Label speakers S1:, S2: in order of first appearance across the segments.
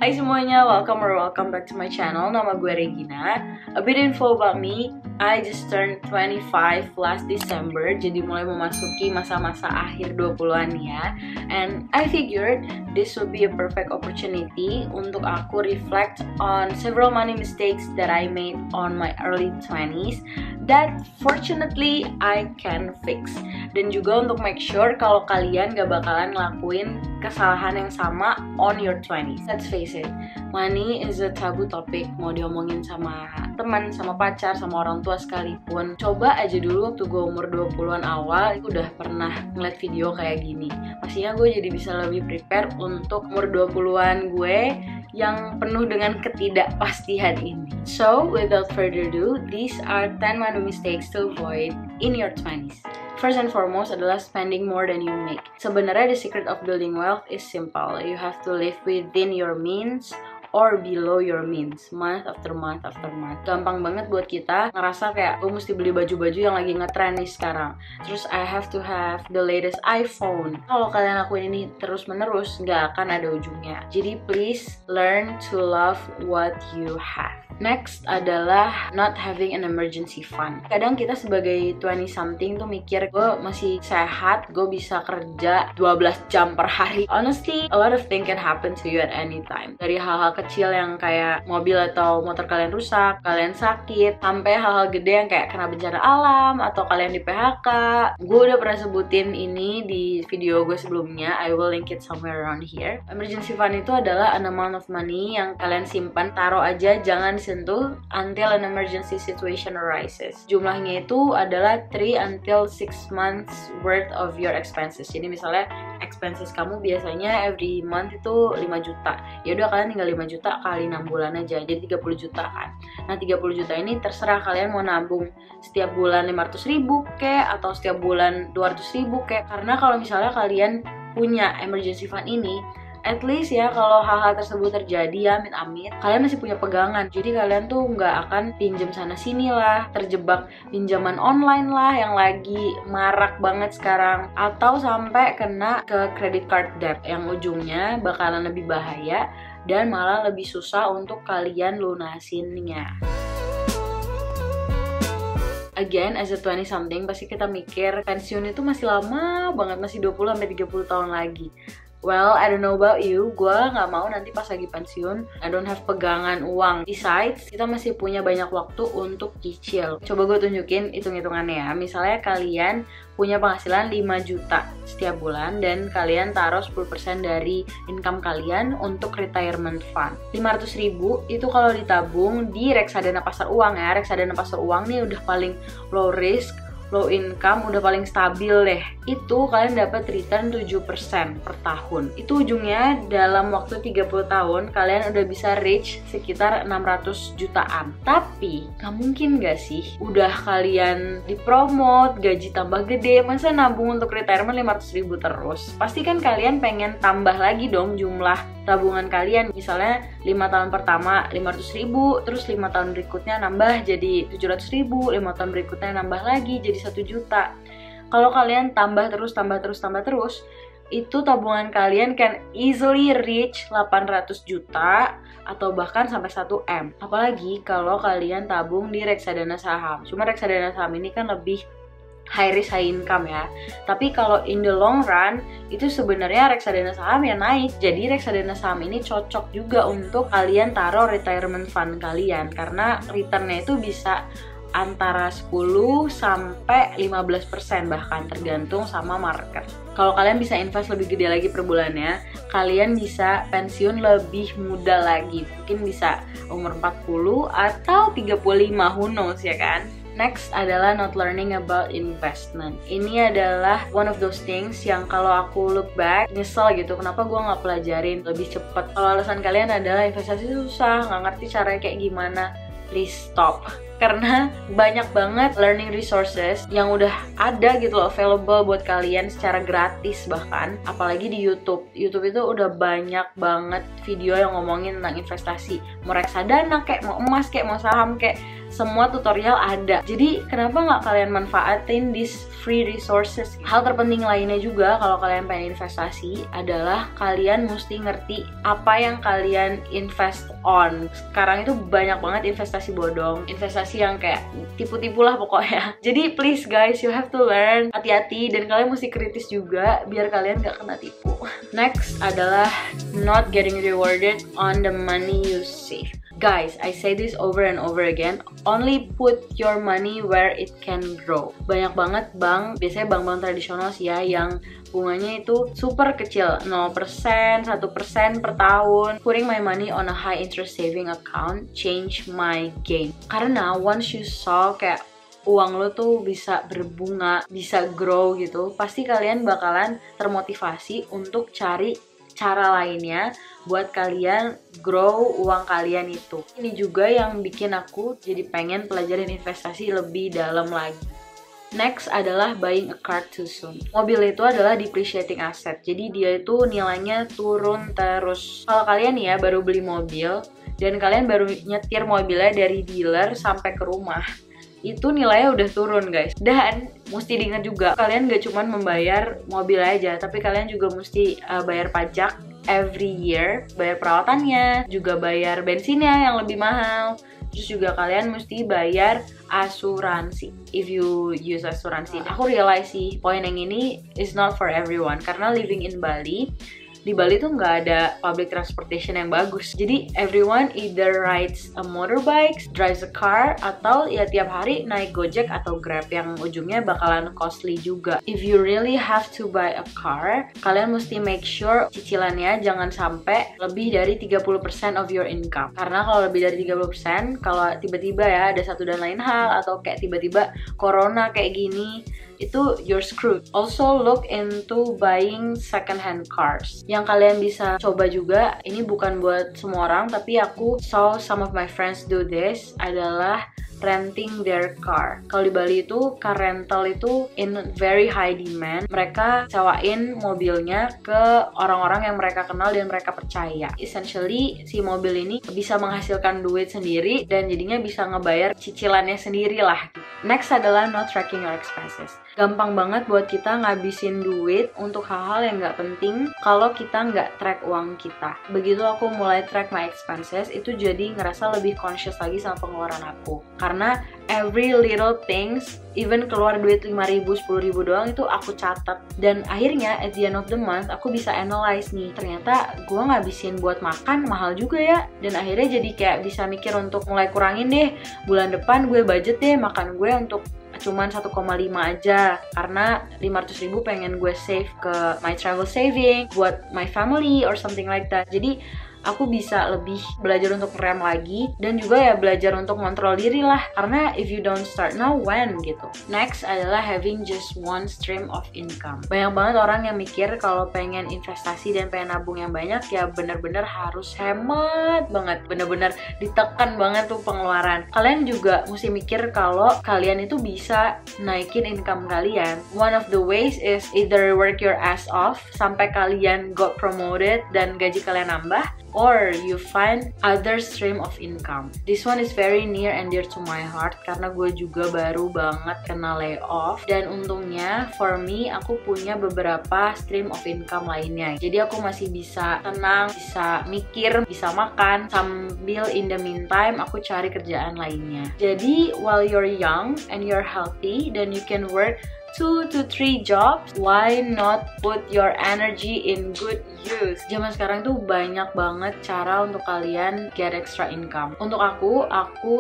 S1: Hai semuanya, welcome back to my channel. Nama gue Regina. A bit info about me, I just turned 25 last December, jadi mulai memasuki masa-masa akhir 20-an ya. And I figured this would be a perfect opportunity untuk aku reflect on several money mistakes that I made on my early 20s that fortunately I can fix. Dan juga untuk make sure kalau kalian gak bakalan ngelakuin kesalahan yang sama on your 20s. Let's face it, money is a taboo topic. Mau diomongin sama teman, sama pacar, sama orang tua sekalipun. Coba aja dulu waktu gue umur 20-an awal, itu udah pernah ngeliat video kayak gini. Pastinya gue jadi bisa lebih prepare untuk umur 20-an gue yang penuh dengan ketidakpastian ini. So, without further ado, these are 10 money mistakes to avoid in your 20s. First and foremost adalah spending more than you make. Sebenarnya the secret of building wealth is simple. You have to live within your means or below your means, month after month after month. Gampang banget buat kita ngerasa kayak gue mesti beli baju-baju yang lagi ngetrend nih sekarang. Terus I have to have the latest iPhone. Kalau kalian lakuin ini terus-menerus, nggak akan ada ujungnya. Jadi please learn to love what you have. Next adalah not having an emergency fund. Kadang kita sebagai 20-something tuh mikir, gue masih sehat, gue bisa kerja 12 jam per hari. Honestly, a lot of things can happen to you at any time. Dari hal-hal kecil yang kayak mobil atau motor kalian rusak, kalian sakit, sampai hal-hal gede yang kayak kena bencana alam, atau kalian di PHK. Gue udah pernah sebutin ini di video gue sebelumnya, I will link it somewhere around here. Emergency fund itu adalah an amount of money yang kalian simpan, taruh aja, jangan sentuh until an emergency situation arises. Jumlahnya itu adalah 3 until 6 months worth of your expenses. Jadi misalnya expenses kamu biasanya every month itu 5 juta. Ya udah kalian tinggal 5 juta kali 6 bulan aja. Jadi 30 juta kan. Nah 30 juta ini terserah kalian mau nabung setiap bulan 500 ribu kek atau setiap bulan 200 ribu kek. Karena kalau misalnya kalian punya emergency fund ini, at least ya kalau hal-hal tersebut terjadi ya amit-amit, kalian masih punya pegangan. Jadi kalian tuh nggak akan pinjam sana sini lah, terjebak pinjaman online lah yang lagi marak banget sekarang, atau sampai kena ke credit card debt yang ujungnya bakalan lebih bahaya dan malah lebih susah untuk kalian lunasinnya. Again, as a 20-something, pasti kita mikir pensiun itu masih lama banget, masih 20-30 tahun lagi. Well, I don't know about you, gue gak mau nanti pas lagi pensiun, I don't have pegangan uang. Besides, kita masih punya banyak waktu untuk cicil. Coba gue tunjukin hitung-hitungannya ya. Misalnya kalian punya penghasilan 5 juta setiap bulan dan kalian taruh 10% dari income kalian untuk retirement fund. 500 ribu itu kalau ditabung di reksadana pasar uang ya. Reksadana pasar uang nih udah paling low risk, low income, udah paling stabil deh. Itu kalian dapat return 7% per tahun. Itu ujungnya dalam waktu 30 tahun kalian udah bisa reach sekitar 600 jutaan. Tapi gak mungkin gak sih udah kalian dipromote, gaji tambah gede, masa nabung untuk retirement 500 ribu terus? Pasti kan kalian pengen tambah lagi dong jumlah tabungan kalian. Misalnya 5 tahun pertama 500 ribu, terus 5 tahun berikutnya nambah jadi 700 ribu, 5 tahun berikutnya nambah lagi jadi 1 juta. Kalau kalian tambah terus, itu tabungan kalian can easily reach 800 juta atau bahkan sampai 1 M. Apalagi kalau kalian tabung di reksadana saham. Cuma reksadana saham ini kan lebih high risk high income ya. Tapi kalau in the long run itu sebenarnya reksadana saham yang naik. Jadi reksadana saham ini cocok juga untuk kalian taruh retirement fund kalian karena returnnya itu bisa antara 10 sampai 15% bahkan tergantung sama market. Kalau kalian bisa invest lebih gede lagi per bulannya, kalian bisa pensiun lebih muda lagi. Mungkin bisa umur 40 atau 35, who knows ya kan? Next adalah not learning about investment. Ini adalah one of those things yang kalau aku look back, nyesel gitu. Kenapa gue nggak pelajarin lebih cepet? Kalau alasan kalian adalah investasi susah, nggak ngerti caranya kayak gimana, please stop. karena banyak banget learning resources yang udah ada gitu loh, available buat kalian secara gratis bahkan. Apalagi di YouTube. YouTube itu udah banyak banget video yang ngomongin tentang investasi. Mau reksadana kayak, mau emas kayak, mau saham kayak, semua tutorial ada. Jadi kenapa nggak kalian manfaatin these free resources? Hal terpenting lainnya juga kalau kalian pengen investasi adalah kalian mesti ngerti apa yang kalian invest on. Sekarang itu banyak banget investasi bodong, investasi yang kayak tipu-tipu lah pokoknya. Jadi please guys, you have to learn. Hati-hati, dan kalian mesti kritis juga biar kalian nggak kena tipu. Next adalah not getting rewarded on the money you save. Guys, I say this over and over again, only put your money where it can grow. Banyak banget bank, biasanya bank-bank tradisional sih ya, yang bunganya itu super kecil, 0%, 1% per tahun. Putting my money on a high interest saving account change my game. Karena once you saw kayak uang lo tuh bisa berbunga, bisa grow gitu, pasti kalian bakalan termotivasi untuk cari cara lainnya buat kalian grow uang kalian itu. Ini juga yang bikin aku jadi pengen pelajarin investasi lebih dalam lagi. Next adalah buying a car too soon. Mobil itu adalah depreciating asset, jadi dia itu nilainya turun terus. Kalau kalian nih ya baru beli mobil dan kalian baru nyetir mobilnya dari dealer sampai ke rumah, itu nilainya udah turun guys. Dan mesti diingat juga, kalian gak cuma membayar mobil aja, tapi kalian juga mesti bayar pajak every year, bayar perawatannya, juga bayar bensinnya yang lebih mahal. Terus juga kalian mesti bayar asuransi if you use asuransi. Aku realize sih poin yang ini is not for everyone, karena living in Bali, di Bali tuh nggak ada public transportation yang bagus. Jadi everyone either rides a motorbike, drives a car, atau ya tiap hari naik Gojek atau Grab yang ujungnya bakalan costly juga. If you really have to buy a car, kalian mesti make sure cicilannya jangan sampai lebih dari 30% of your income. Karena kalau lebih dari 30%, kalau tiba-tiba ya ada satu dan lain hal, atau kayak tiba-tiba corona kayak gini, itu you're screwed. Also look into buying second hand cars. Yang kalian bisa coba juga, ini bukan buat semua orang, tapi aku saw some of my friends do this, adalah renting their car. Kalau di Bali itu car rental itu in very high demand. Mereka sewain mobilnya ke orang-orang yang mereka kenal dan mereka percaya. Essentially si mobil ini bisa menghasilkan duit sendiri dan jadinya bisa ngebayar cicilannya sendiri lah. Next adalah not tracking your expenses. Gampang banget buat kita ngabisin duit untuk hal-hal yang nggak penting kalau kita nggak track uang kita. Begitu aku mulai track my expenses, itu jadi ngerasa lebih conscious lagi sama pengeluaran aku. Karena every little things, even keluar duit 5.000, 10.000 doang itu aku catat. Dan akhirnya at the end of the month aku bisa analyze nih, ternyata gue ngabisin buat makan mahal juga ya. Dan akhirnya jadi kayak bisa mikir untuk mulai kurangin deh, bulan depan gue budget deh makan gue untuk cuman 1,5 aja, karena 500.000 pengen gue save ke my travel saving buat my family or something like that. Jadi aku bisa lebih belajar untuk rem lagi, dan juga ya belajar untuk kontrol diri lah, karena if you don't start now, when gitu. Next adalah having just one stream of income. Banyak banget orang yang mikir kalau pengen investasi dan pengen nabung yang banyak ya bener-bener harus hemat banget, bener-bener ditekan banget tuh pengeluaran. Kalian juga mesti mikir kalau kalian itu bisa naikin income kalian. One of the ways is either work your ass off sampai kalian got promoted dan gaji kalian nambah, or you find other stream of income. This one is very near and dear to my heart karena gue juga baru banget kena layoff, dan untungnya for me aku punya beberapa stream of income lainnya. Jadi aku masih bisa tenang, bisa mikir, bisa makan sambil in the meantime aku cari kerjaan lainnya. Jadi while you're young and you're healthy, then you can work 2 to 3 jobs. Why not put your energy in good use? Zaman sekarang tuh banyak banget cara untuk kalian get extra income. Untuk aku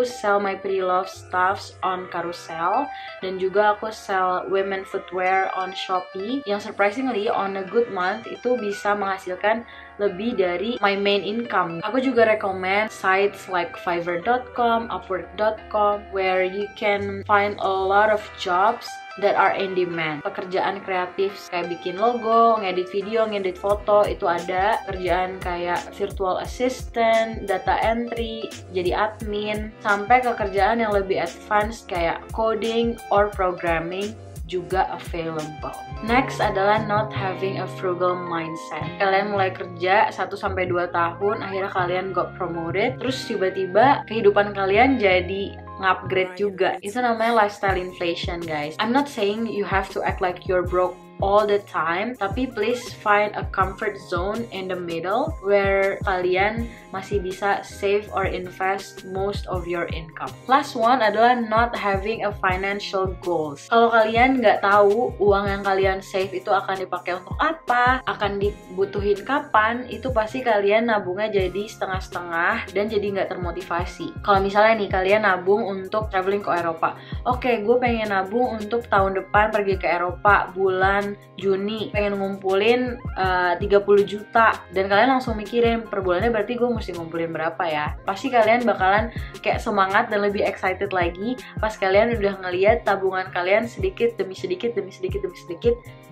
S1: sell my pre-loved stuffs on Carousel, dan juga aku sell women footwear on Shopee, yang surprisingly on a good month itu bisa menghasilkan lebih dari my main income. Aku juga recommend sites like Fiverr.com, Upwork.com, where you can find a lot of jobs that are in demand. Pekerjaan kreatif kayak bikin logo, ngedit video, ngedit foto itu ada. Kerjaan kayak virtual assistant, data entry, jadi admin, sampai ke kerjaan yang lebih advance kayak coding or programming juga available. Next adalah not having a frugal mindset. Kalian mulai kerja 1-2 tahun, akhirnya kalian got promoted, terus tiba-tiba kehidupan kalian jadi ngupgrade juga. Itu namanya lifestyle inflation, guys. I'm not saying you have to act like you're broke all the time, tapi please find a comfort zone in the middle where kalian masih bisa save or invest most of your income. Last one adalah not having a financial goals. Kalau kalian nggak tahu uang yang kalian save itu akan dipakai untuk apa, akan dibutuhin kapan, itu pasti kalian nabungnya jadi setengah-setengah dan jadi nggak termotivasi. Kalau misalnya nih kalian nabung untuk traveling ke Eropa, oke, gue pengen nabung untuk tahun depan pergi ke Eropa bulan Juni, pengen ngumpulin 30 juta, dan kalian langsung mikirin per bulannya berarti gue mesti ngumpulin berapa ya. Pasti kalian bakalan kayak semangat dan lebih excited lagi pas kalian udah ngeliat tabungan kalian sedikit demi sedikit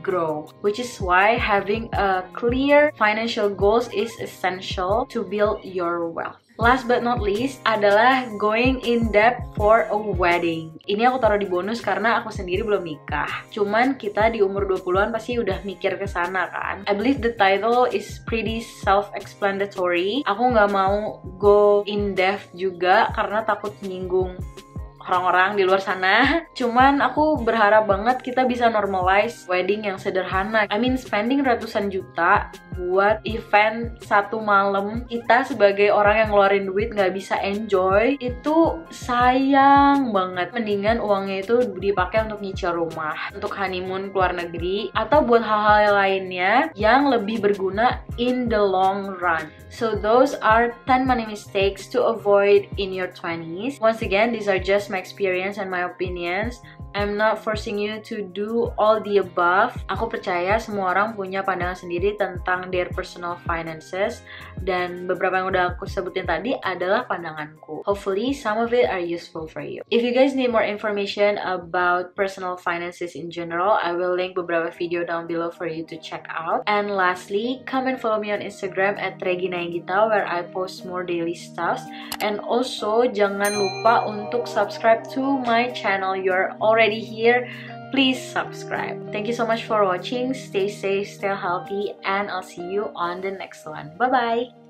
S1: grow. Which is why having a clear financial goals is essential to build your wealth. Last but not least adalah going in depth for a wedding. Ini aku taruh di bonus karena aku sendiri belum nikah. Cuman kita di umur 20-an pasti udah mikir ke sana kan. I believe the title is pretty self-explanatory. Aku nggak mau go in depth juga karena takut menyinggung orang-orang di luar sana. Cuman aku berharap banget kita bisa normalize wedding yang sederhana. I mean spending ratusan juta buat event 1 malam, kita sebagai orang yang ngeluarin duit nggak bisa enjoy, itu sayang banget. Mendingan uangnya itu dipakai untuk nyicil rumah, untuk honeymoon ke luar negeri, atau buat hal-hal lainnya yang lebih berguna in the long run. So those are 10 money mistakes to avoid in your 20s. Once again, these are just my experience and my opinions. I'm not forcing you to do all the above. Aku percaya semua orang punya pandangan sendiri tentang their personal finances, dan beberapa yang udah aku sebutin tadi adalah pandanganku. Hopefully some of it are useful for you. If you guys need more information about personal finances in general, I will link beberapa video down below for you to check out. And lastly, come and follow me on Instagram @reginaenggita where I post more daily stuff. And also jangan lupa untuk subscribe to my channel. You're already here, please subscribe. Thank you so much for watching. Stay safe, stay healthy, and I'll see you on the next one. Bye bye.